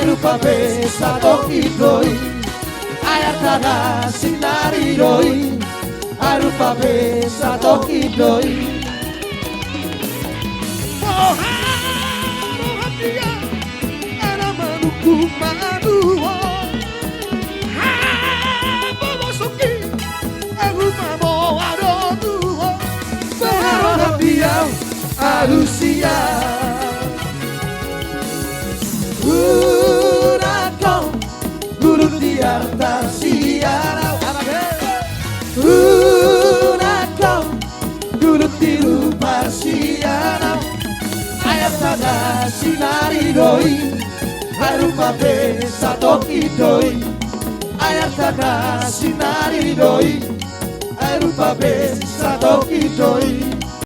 Arupa besa toki doi Ayatana sinari doi Arupa besa toki doi Moharo dia Ana manuku manuo Bobosuki Arupa moaro duo Moharo dia Arusia Urakong Guru di atas siara Urakong Guru di lupa siara Ayat tanda sinari doi Arupa besa toki doi Ayat tanda sinari doi Arupa besa toki doi